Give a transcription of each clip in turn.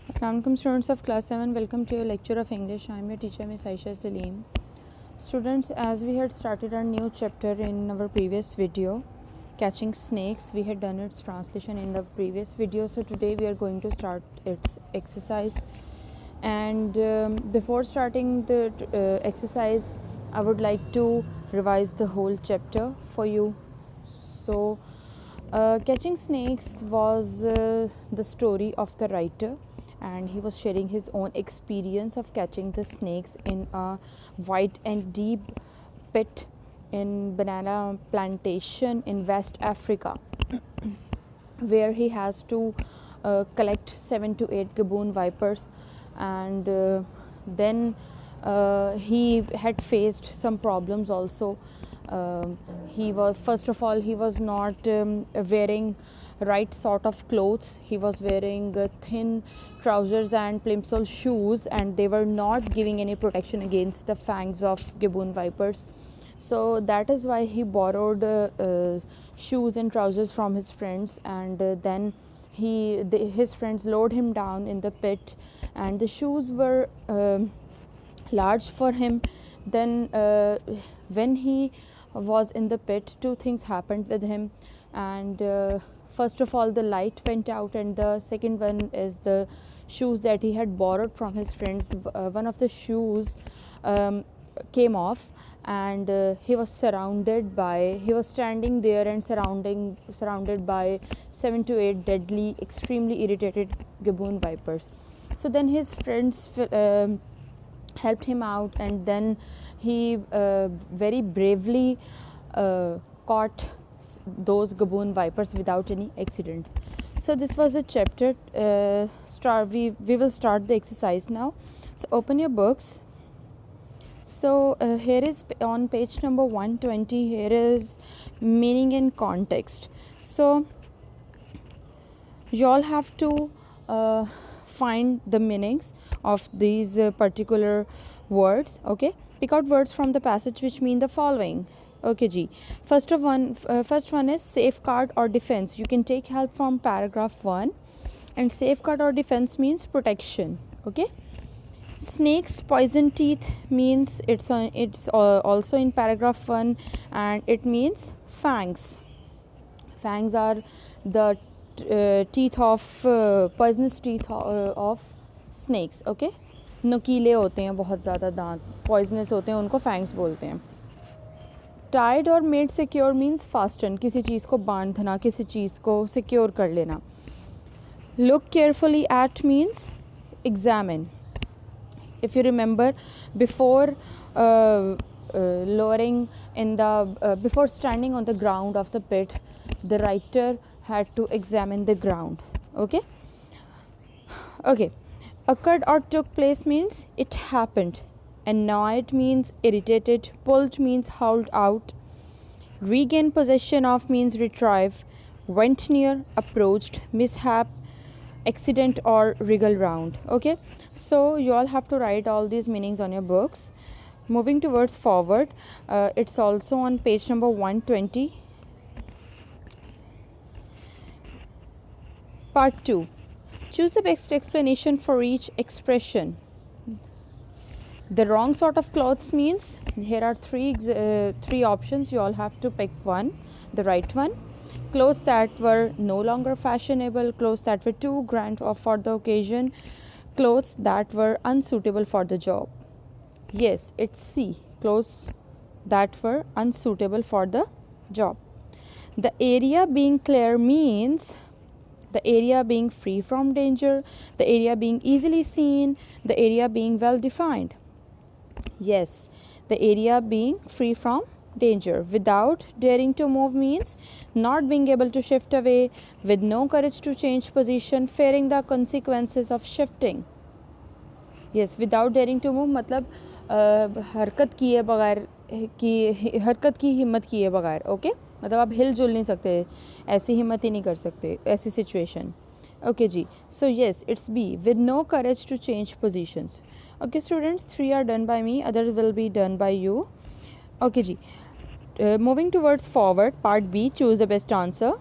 Assalamualaikum students of class 7, welcome to your lecture of English. I am your teacher Miss Aisha Salim. Students, as we had started our new chapter in our previous video, catching snakes, we had done its translation in the previous video, so today we are going to start its exercise. And before starting the exercise, I would like to revise the whole chapter for you. So catching snakes was the story of the writer, and he was sharing his own experience of catching the snakes in a wide and deep pit in banana plantation in West Africa, where he has to collect 7 to 8 gaboon vipers, and then he had faced some problems also. He was, first of all, he was not wearing right sort of clothes. He was wearing thin trousers and plimsoll shoes, and they were not giving any protection against the fangs of gaboon vipers. So that is why he borrowed shoes and trousers from his friends, and then his friends lowered him down in the pit, and the shoes were large for him. Then when he was in the pit, two things happened with him, and first of all, the light went out, and the second one is the shoes that he had borrowed from his friends. One of the shoes came off, and he was standing there and surrounded by 7 to 8 deadly, extremely irritated gaboon vipers. So then his friends helped him out, and then he very bravely caught those gaboon vipers without any accident. So this was a chapter. We will start the exercise now. So open your books. So here is on page number 120, here is meaning and context. So you all have to find the meanings of these particular words. Okay, pick out words from the passage which mean the following. Okay ji, first one is safeguard or defense. You can take help from paragraph 1, and safeguard or defense means protection. Okay, snake's poison teeth means it's also in paragraph 1, and it means fangs. Fangs are the teeth of poisonous teeth of snakes. Okay, नुकीले होते हैं, बहुत ज़्यादा दांत poisonous होते हैं, उनको fangs बोलते हैं. टाइड और मेड सिक्योर मीन्स फास्टन, किसी चीज़ को बांधना, किसी चीज़ को सिक्योर कर लेना. Look carefully at means examine. If you remember, before before standing on the ground of the pit, the writer had to examine the ground. Okay, occurred or took place means it happened. Annoyed means irritated. Pulled means hauled out. Regain possession of means retrieve. Went near, approached. Mishap, accident or wriggle round. Okay, so you all have to write all these meanings on your books. Moving towards forward, it's also on page number 120. Part 2. Choose the best explanation for each expression. The wrong sort of clothes means here are three options. You all have to pick one, the right one. Clothes that were no longer fashionable, clothes that were too grand for the occasion, clothes that were unsuitable for the job. Yes, it's C, clothes that were unsuitable for the job. The area being clear means the area being free from danger, the area being easily seen, the area being well defined. Yes, the area being free from danger. Without daring to move means not being able to shift away, with no courage to change position, fearing the consequences of shifting. Yes, without daring to move मतलब हरकत किए बगैर की हरकत की हिम्मत किए बगैर. ओके, मतलब आप हिल जुल नहीं सकते, ऐसी हिम्मत ही नहीं कर सकते, ऐसी सिचुएशन. ओके जी, so yes it's be, with no courage to change positions. Okay students, 3 are done by me, others will be done by you. Okay ji, moving towards forward, part B, choose the best answer.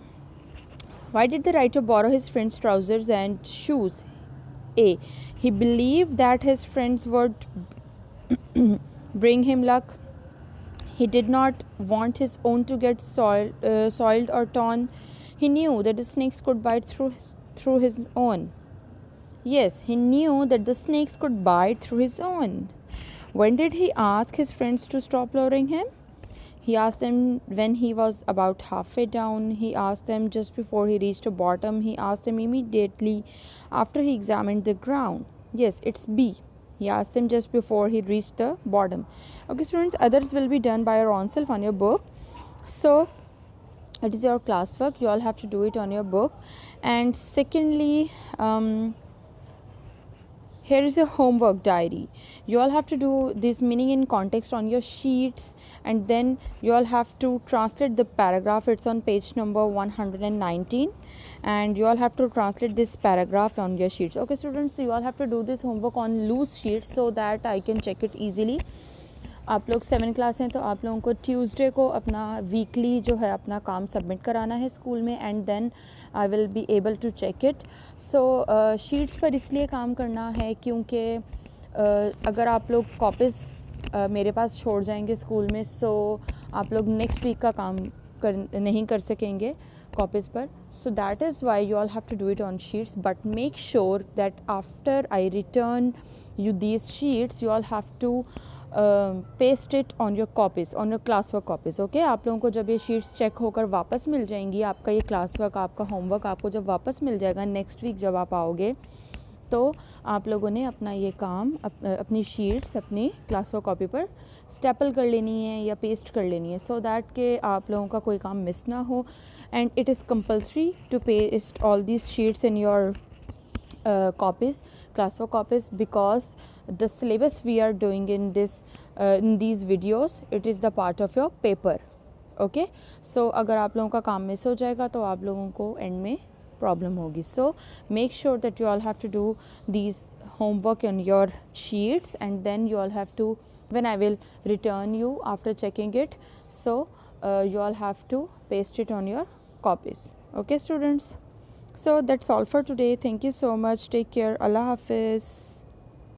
Why did the writer borrow his friend's trousers and shoes? A. He believed that his friends would bring him luck. He did not want his own to get soiled or torn. He knew that the snakes could bite through his own. Yes, he knew that the snakes could bite through his own. When did he ask his friends to stop luring him? He asked them when he was about halfway down. He asked them just before he reached the bottom. He asked them immediately after he examined the ground. Yes, it's B. He asked them just before he reached the bottom. Okay, students, others will be done by your own self on your book. So, it is your classwork. You all have to do it on your book. And secondly, here is a homework diary. You all have to do this meaning in context on your sheets, and then you all have to translate the paragraph. It's on page number 119, and you all have to translate this paragraph on your sheets. Okay, students, so you all have to do this homework on loose sheets so that I can check it easily. आप लोग 7 class हैं तो आप लोगों को Tuesday को अपना weekly जो है अपना काम सबमिट कराना है स्कूल में, and then I will be able to check it. So sheets पर इसलिए काम करना है क्योंकि अगर आप लोग कॉपीज़ मेरे पास छोड़ जाएंगे स्कूल में, सो आप लोग नेक्स्ट वीक का काम नहीं कर सकेंगे कॉपीज़ पर. So that is why you all have to do it on sheets, but make sure that after I return you these sheets, you all have to paste it on your copies, on your classwork copies. Okay, आप लोगों को जब ये sheets check होकर वापस मिल जाएंगी, आपका ये classwork, आपका homework आपको जब वापस मिल जाएगा नेक्स्ट वीक जब आप आओगे, तो आप लोगों ने अपना ये काम अपनी शीट्स अपनी क्लासवर्क कॉपी पर स्टेपल कर लेनी है या पेस्ट कर लेनी है, सो दैट के आप लोगों का कोई काम मिस ना हो. And it is compulsory to paste all these sheets in your copies, classwork copies, because the syllabus we are doing in these videos, it is the part of your paper. Okay, so अगर आप लोगों का काम miss हो जाएगा तो आप लोगों को एंड में प्रॉब्लम होगी. So make sure that you all have to do these homework on your sheets, and then you all have to, when I will return you after checking it, so you all have to paste it on your copies. Okay, students, so that's all for today. Thank you so much. Take care. Allah Hafiz.